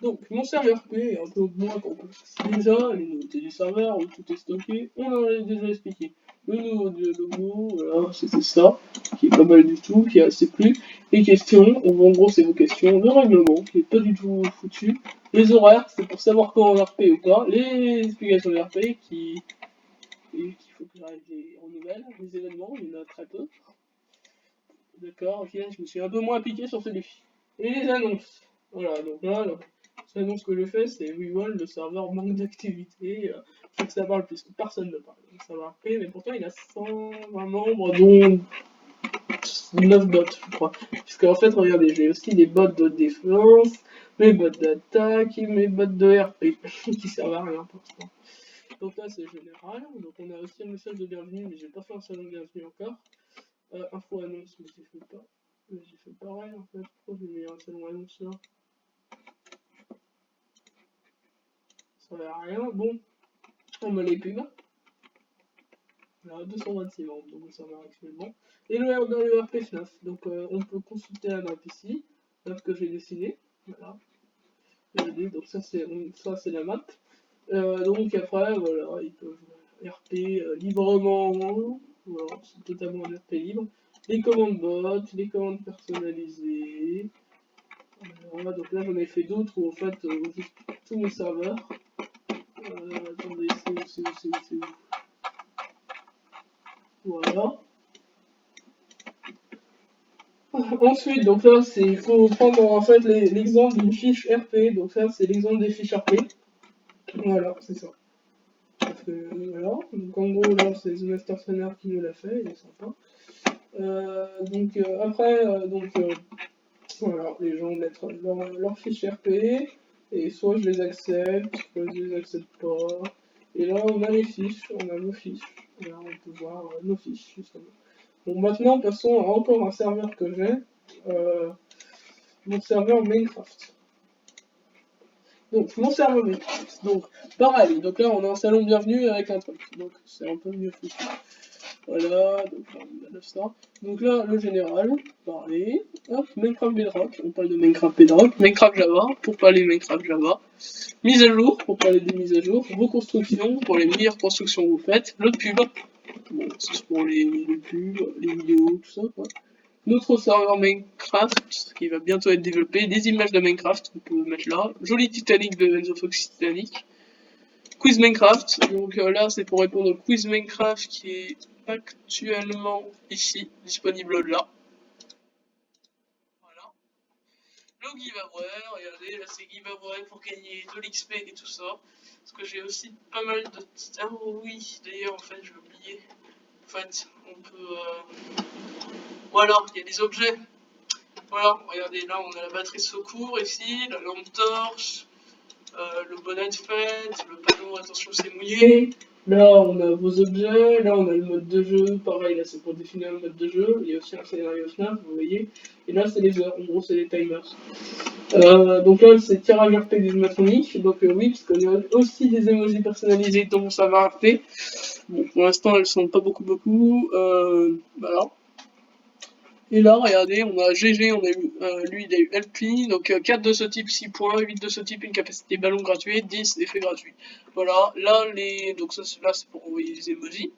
donc mon serveur P est un peu moins complexe. Déjà, les nouveautés du serveur, où tout est stocké, on en a déjà expliqué. Le nouveau logo, voilà, c'était ça, qui est pas mal du tout, qui est assez plu. Les questions, en gros c'est vos questions. Le règlement, qui est pas du tout foutu. Les horaires, c'est pour savoir quand on RP ou pas. Les explications de RP, qu'il faut que j'arrête les renouvelle. Les événements, il y en a très peu. D'accord, ok, je me suis un peu moins appliqué sur celui-ci. Et les annonces. Voilà, donc là, l'annonce que je fais, c'est WeWall, le serveur manque d'activité. Faut que ça parle plus que personne ne parle. Donc ça va après, mais pourtant il a 120 membres, dont 9 bots, je crois. Puisqu'en fait, regardez, j'ai aussi des bots de défense, mes bots d'attaque et mes bots de RP, qui servent à rien pour l'instant. Donc là, c'est général. Donc on a aussi un message de bienvenue, mais j'ai pas fait un salon de bienvenue encore. Info annonce, mais j'ai fait pas. Mais j'ai fait pareil en fait. Pourquoi j'ai mis un salon annonce là? Ça va rien. Bon, on met les pubs. Là, 226 membres, donc ça va actuellement. Et dans le RP FNAF, donc on peut consulter la map ici, map que j'ai dessinée. Voilà. Donc ça c'est la map. Donc après, voilà, ils peuvent RP librement. Voilà, c'est totalement un RP libre. Les commandes bots, les commandes personnalisées. Voilà, donc là j'en ai fait d'autres où en fait juste tous mes serveurs. Attendez, c'est où. Voilà. Ensuite, donc là, il faut prendre en fait l'exemple d'une fiche RP. Donc ça, c'est l'exemple des fiches RP. Voilà, c'est ça. Voilà. Donc en gros, là, c'est The Master Trainer qui nous l'a fait. Il est sympa. Après, voilà, les gens mettent leur fiche RP. Et soit je les accepte, soit je les accepte pas. Et là, on a les fiches, on a nos fiches. Là, on peut voir nos fiches, justement. Bon, maintenant, passons à encore un serveur que j'ai. Mon serveur Minecraft. Donc, mon serveur Minecraft. Donc, pareil. Donc là, on a un salon bienvenue avec un truc. Donc, c'est un peu mieux foutu. Voilà. Donc là, on a 900. Donc là, le général. Pareil. Hop, Minecraft Bedrock. On parle de Minecraft Bedrock. Minecraft Java. Pour parler Minecraft Java. Mise à jour. Pour parler des mises à jour. Vos constructions. Pour les meilleures constructions que vous faites. Le pub. Bon, c'est pour les pubs, les vidéos, tout ça, quoi. Notre serveur Minecraft qui va bientôt être développé, des images de Minecraft qu'on peut mettre là, joli Titanic de Enzo Fox Titanic, quiz Minecraft, donc là c'est pour répondre au quiz Minecraft qui est actuellement ici, disponible là. Voilà. Le giveaway, regardez, là c'est giveaway pour gagner de l'XP et tout ça, parce que j'ai aussi pas mal de... Ah oui, d'ailleurs en fait j'ai oublié, en fait on peut... Voilà, il y a des objets. Voilà, regardez, là on a la batterie de secours ici, la lampe torche, le bonnet de fête, le panneau attention c'est mouillé, Là, on a vos objets, là, on a le mode de jeu, pareil, là, c'est pour définir le mode de jeu, il y a aussi un scénario snap, vous voyez, et là, c'est les heures, en gros, c'est les timers. Donc là, c'est tirage RP des maçonniques, donc oui, parce qu'on a aussi des emojis personnalisés dans mon serveur RP. Bon, pour l'instant, elles sont pas beaucoup, voilà. Et là, regardez, on a GG, on a eu, lui, il a eu LP, donc 4 de ce type, 6 points, 8 de ce type, une capacité ballon gratuit, 10 effets gratuits. Voilà, là, donc ça, là, c'est pour envoyer les emojis.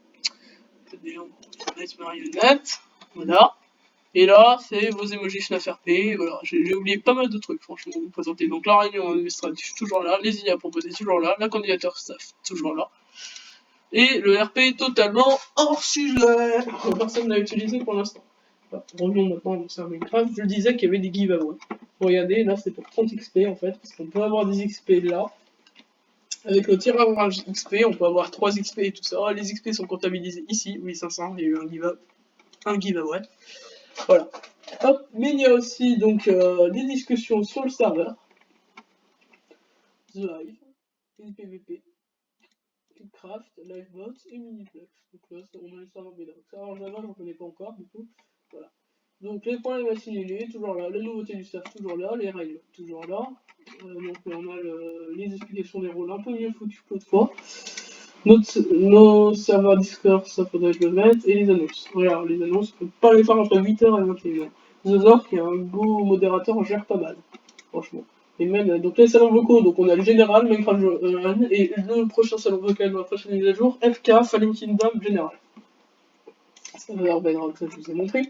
Nice marionnette, voilà. Et là, c'est vos emojis FNAF RP, voilà. J'ai oublié pas mal de trucs, franchement, vous présenter. Donc la réunion administrative, toujours là, les IA proposées, toujours là, la candidature staff, toujours là. Et le RP totalement hors sujet, personne n'a utilisé pour l'instant. Revenons maintenant à mon serveur Minecraft. Je disais qu'il y avait des giveaways. Regardez, là c'est pour 30 XP en fait, parce qu'on peut avoir des XP là. Avec le tirage XP, on peut avoir 3 XP et tout ça. Les XP sont comptabilisés ici. Oui, 500, il y a eu un giveaway. Voilà. Hop, mais il y a aussi donc des discussions sur le serveur. The Hive, PVP, Craft, Livebot et Miniplex. Donc là, on a le serveur bêta. Alors Java, j'en connais pas encore, du coup. Voilà. Donc les points de machine toujours là. La nouveauté du serveur, toujours là. Les règles, toujours là. Donc on a les explications des rôles un peu mieux foutues que l'autre fois. Nos serveurs Discord, ça faudrait que je le mette. Et les annonces. Voilà, les annonces, on peut pas les faire entre 8h et 21h. Zozor, qui est un beau modérateur, gère pas mal. Franchement. Et même, donc les salons vocaux, donc on a le général, Minecraft Run, et le prochain salon vocal de la prochaine mise à jour, FK, Fallen Kingdom Général. Ça va Bedrock, ça je vous ai montré.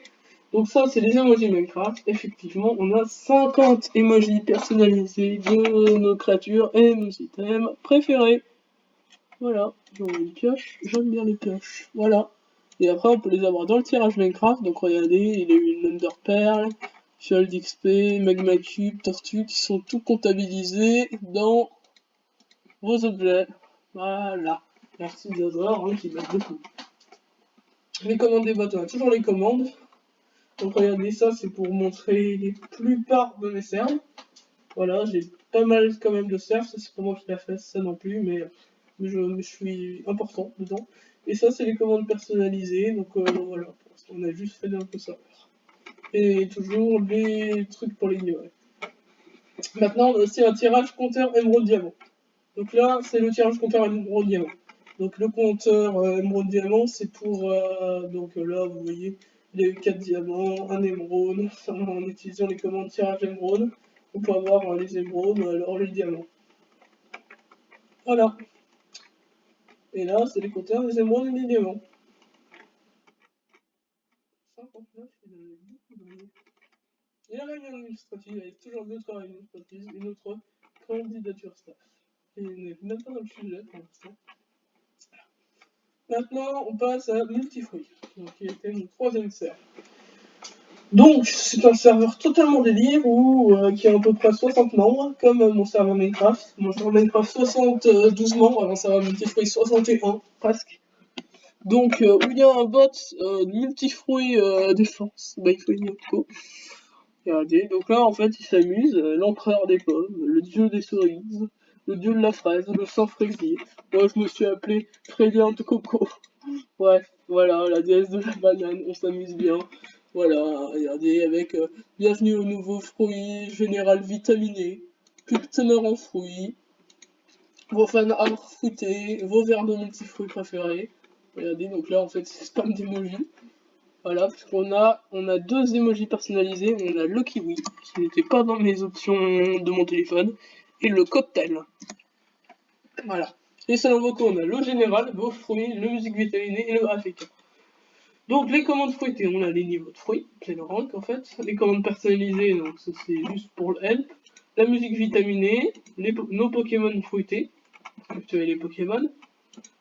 Donc ça, c'est les emojis Minecraft. Effectivement, on a 50 emojis personnalisés de nos créatures et nos items préférés. Voilà, j'en ai une pioche, j'aime bien les pioches. Voilà. Et après, on peut les avoir dans le tirage Minecraft. Donc regardez, il y a eu une Under Pearl, Fiole d'XP, Magma Cube, Tortue, qui sont tout comptabilisés dans vos objets. Voilà. Merci Zazor, hein, qui m'aide beaucoup. Les commandes des bots, on a toujours les commandes. Donc regardez, ça c'est pour montrer les plupart de mes serves. Voilà, j'ai pas mal quand même de serves, ça c'est pas moi qui l'a fait, ça non plus, mais je suis important dedans. Et ça c'est les commandes personnalisées, donc voilà, pour l'instant on a juste fait un peu ça. Et toujours les trucs pour les livrer. Maintenant on a aussi un tirage compteur émeraude diamant. Donc là c'est le tirage compteur émeraude diamant. Donc le compteur émeraude diamant c'est pour, donc là vous voyez, il y a eu 4 diamants, un émeraude, en utilisant les commandes tirage émeraude, on peut avoir les émeraudes, alors les diamants. Voilà. Et là, c'est les compteurs des émeraudes et des diamants. 59, il en a beaucoup. Et la réunion administrative, il y a toujours d'autres réunions administratives et notre candidature staff. Et on n'est même pas dans le sujet pour l'instant. Maintenant, on passe à Multifruit, donc qui était mon troisième serveur. Donc, c'est un serveur totalement délire qui a à peu près 60 membres, comme mon serveur Minecraft. Mon serveur Minecraft 72 membres, avant serveur Multifruit 61, presque. Donc, où il y a un bot multifruit défense, by Yoko. Regardez, donc là en fait il s'amuse, l'empereur des pommes, le dieu des cerises, le dieu de la fraise, le saint fraisier. Moi je me suis appelé Frédéric de Coco. Bref, voilà, la déesse de la banane, on s'amuse bien. Voilà, regardez, avec bienvenue au nouveau fruit général vitaminé, cultionneur en fruits, vos fans arbres fruités, vos verres de multifruits préférés. Regardez, donc là en fait c'est spam d'emojis. Voilà, parce on a deux emojis personnalisés. On a le kiwi, qui n'était pas dans mes options de mon téléphone, et le cocktail. Voilà. Les salons vocaux, on a le général, vos fruits, le musique vitaminée et le AFK. Donc les commandes fruitées, on a les niveaux de fruits, c'est le rank en fait. Les commandes personnalisées, donc ça c'est juste pour le help. La musique vitaminée, nos Pokémon fruités, capturer les Pokémon.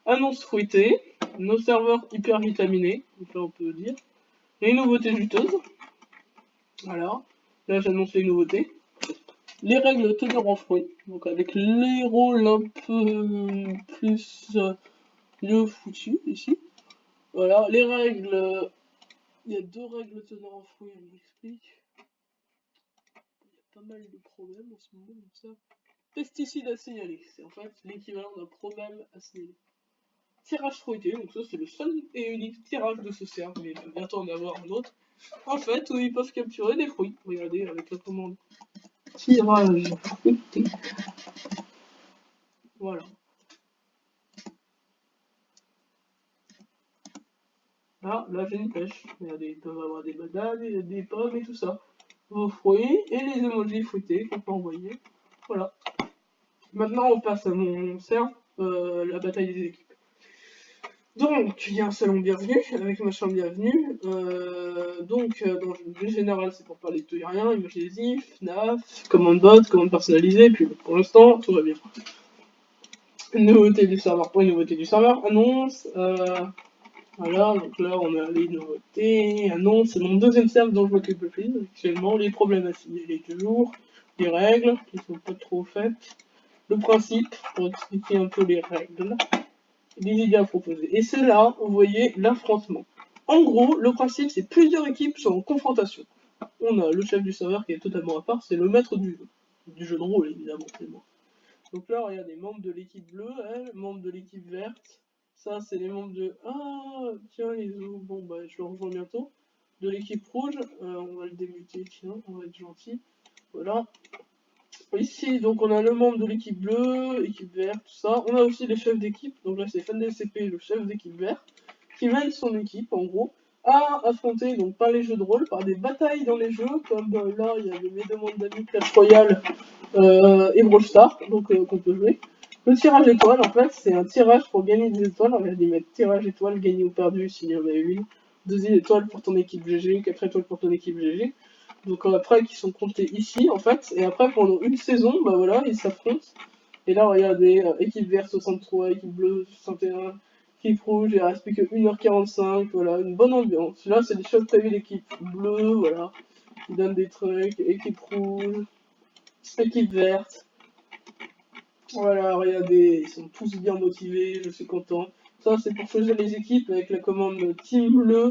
Annonce fruitée, nos serveurs hyper vitaminés, donc là on peut dire. Les nouveautés juteuses. Voilà. Là j'annonce les nouveautés. Les règles teneur en fruits. Donc avec les rôles un peu plus mieux foutus ici. Voilà. Les règles. Il y a deux règles teneur en fruits, on m'explique. Il y a pas mal de problèmes en ce moment comme ça. Pesticides à signaler. C'est en fait l'équivalent d'un problème à signaler. tirage fruité, donc ça c'est le seul et unique tirage de ce serveur, mais il va bientôt en avoir un autre. En fait, où ils peuvent capturer des fruits. Regardez avec la commande tirage fruité. Voilà. Ah, là j'ai une pêche. Regardez, ils peuvent avoir des bananes, des pommes et tout ça. Vos fruits et les emojis fruités qu'on peut envoyer. Voilà. Maintenant on passe à mon serve, la bataille des équipes. Donc, il y a un salon bienvenue, avec ma chambre bienvenue. Dans le général, c'est pour parler de tout et rien, Imaginez, FNAF, commande bot, commande personnalisée, puis pour l'instant, tout va bien. Nouveauté du serveur, pour une nouveauté du serveur, annonce, voilà, donc là on a les nouveautés, annonce, c'est mon deuxième serveur dont je m'occupe le plus actuellement, les problèmes à signaler toujours, les règles, qui sont pas trop faites, le principe, pour expliquer un peu les règles, les idées à proposer. Et c'est là, vous voyez, l'affrontement. En gros, le principe, c'est plusieurs équipes sont en confrontation. On a le chef du serveur qui est totalement à part, c'est le maître du jeu de rôle, évidemment, c'est moi. Donc là, regardez, membres de l'équipe bleue, membres de l'équipe verte. Ça, c'est les membres de... Ah, tiens, les os, bon, bah, je le rejoins bientôt. De l'équipe rouge, on va le démuter, tiens, on va être gentil. Voilà. Ici, donc, on a le membre de l'équipe bleue, équipe verte, tout ça. On a aussi les chefs d'équipe. Donc là, c'est FNDCP, le chef d'équipe verte, qui mène son équipe, en gros, à affronter, donc par les jeux de rôle, par des batailles dans les jeux, comme là, il y a mes demandes d'amis Clash Royale et Brawl Stars, donc qu'on peut jouer. Le tirage étoile, en fait, c'est un tirage pour gagner des étoiles. On va y mettre tirage étoile, gagné ou perdu s'il y en a une. 2 étoiles pour ton équipe GG, 4 étoiles pour ton équipe GG. Donc après, qui sont comptés ici, en fait. Et après, pendant une saison, bah voilà, ils s'affrontent. Et là, regardez, équipe verte 63, équipe bleue 61, équipe rouge, il reste plus que 1h45, voilà, une bonne ambiance. Là, c'est des choses que t'as vu, l'équipe bleue, voilà, qui donne des trucs, équipe rouge, équipe verte. Voilà, regardez, ils sont tous bien motivés, je suis content. Ça, c'est pour choisir les équipes avec la commande Team Bleu.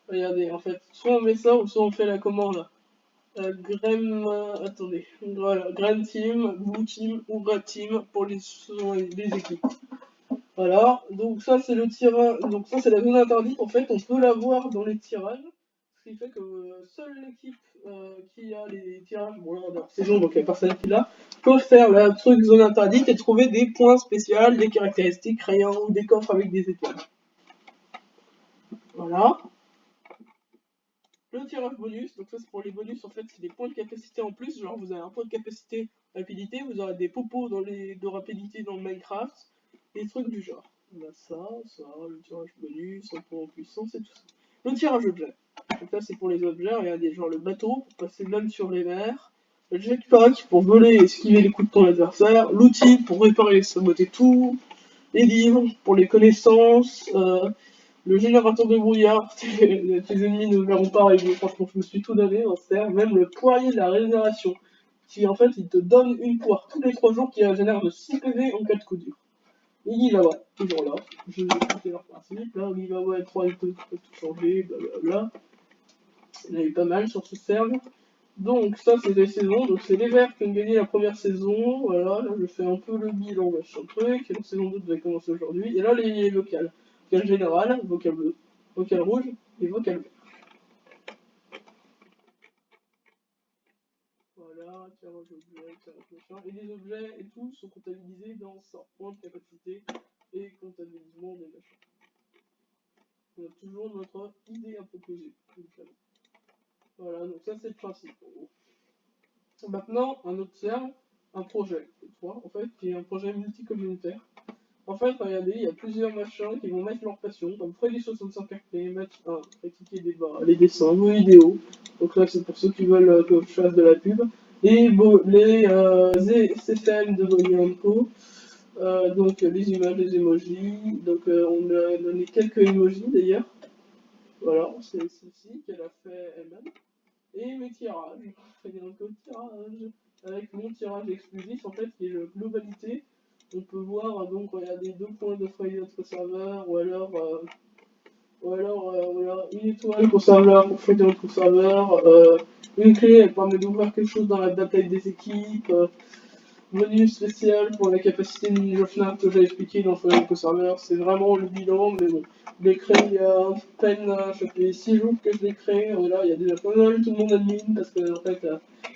Regardez, en fait, soit on met ça, ou soit on fait la commande attendez, voilà, Green Team, Blue Team ou Red Team pour les équipes. Voilà, donc ça c'est le tirage, donc ça c'est la zone interdite, en fait, on peut la voir dans les tirages, ce qui fait que seule l'équipe qui a les tirages, bon là on est en saison donc il n'y a personne qui l'a, peut faire la truc zone interdite et trouver des points spéciaux, des caractéristiques, crayons ou des coffres avec des étoiles. Voilà. Le tirage bonus, donc ça c'est pour les bonus, en fait c'est des points de capacité en plus, genre vous avez un point de capacité rapidité, vous aurez des popos de rapidité dans le Minecraft, des trucs du genre. On a ça, le tirage bonus, un point en puissance et tout ça. Le tirage objet, donc là c'est pour les objets, regardez, genre le bateau pour passer l'homme sur les mers, le jetpack pour voler et esquiver les coups de ton adversaire, l'outil pour réparer et saboter tout, les livres pour les connaissances, le générateur de brouillard, tes ennemis ne verront pas arriver. Franchement, je me suis tout donné dans ce terme. Même le poirier de la régénération, qui en fait, il te donne une poire tous les 3 jours qui génère de 6 PV en cas de coup dur. Et Gigawa, toujours là. Je vais expliquer leur principe. Là, Gigawa et 3 peut tout changer, blablabla. Il y en a eu pas mal sur ce serve. Donc, ça, c'est des saisons. Donc, c'est les verts qui ont gagné la première saison. Voilà, là, je fais un peu le bilan, machin truc. Et la saison 2 devait commencer aujourd'hui. Et là, les locales. Vocal général, vocal bleu, vocal rouge et vocal vert. Voilà, tirage objet, tirage machin. Et les objets et tout sont comptabilisés dans ça. Point de capacité et comptabilisement des machins. On a toujours notre idée à proposer. Voilà, donc ça c'est le principe. Maintenant, un autre terme, un projet, en fait, qui est un projet multicommunautaire. En fait, regardez, il y a plusieurs machins qui vont mettre leur passion, comme Freddy65RP, Match 1, critiquer des bas, les dessins, vos vidéos. Donc là, c'est pour ceux qui veulent que je fasse de la pub. Et les CFM de Bonnie Co. Donc les images, les emojis. Donc on a donné quelques emojis d'ailleurs. Voilà, c'est celle-ci qu'elle a fait elle-même. Et mes tirages. Il y a un code tirage avec mon tirage exclusif en fait qui est le globalité. On peut voir donc regarder 2 points de feuille d'autre serveur ou alors voilà, une étoile pour serveur pour feuille d'autre serveur. Une clé elle permet d'ouvrir quelque chose dans la bataille des équipes. menu spécial pour la capacité de Ninja Fnaf que j'ai expliqué dans le serveur. C'est vraiment le bilan, mais bon. Je l'ai créé il y a à peine, ça fait 6 jours que je l'ai créé. Voilà, il y a déjà pas mal tout le monde admin parce que en fait,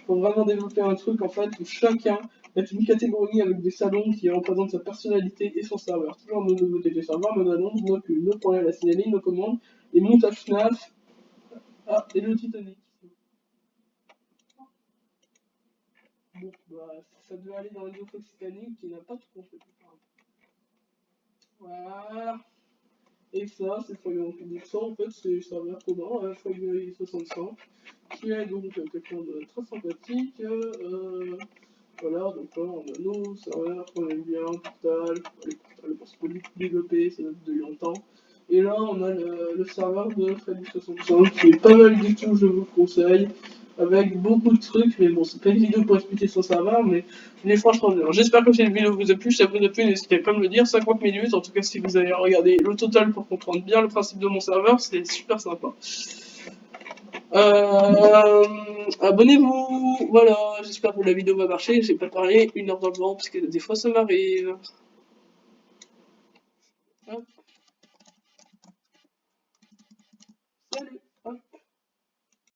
faut vraiment développer un truc en fait où chacun est une catégorie avec des salons qui représentent sa personnalité et son serveur. Toujours nos nouveautés du serveur, nos annonces, nos problèmes à signaler, nos commandes, les montages Fnaf. Ah, et le Titanic. Bon, bah, ça devait aller dans les autres Titanic qui n'a pas trop fait. Voilà. Et ça, c'est Foyon. Donc ça, en fait, c'est le serveur commun, Foyon 65, qui est donc quelqu'un de très sympathique. Voilà, donc là, on a nos serveurs qu'on aime bien, Portal, les Portal, parce qu'on peut développer, ça date de longtemps. Et là, on a le serveur de Freddy65, qui est pas mal du tout, je vous le conseille, avec beaucoup de trucs, mais bon, c'est pas une vidéo pour expliquer son serveur, mais il est franchement bien. J'espère que cette vidéo vous a plu, si ça vous a plu, n'hésitez pas à me le dire, 50 minutes, en tout cas si vous avez regardé le total pour comprendre bien le principe de mon serveur, c'est super sympa. Abonnez-vous, voilà, j'espère que la vidéo va marcher, j'ai pas parlé 1 heure dans le vent, parce que des fois ça m'arrive. Salut.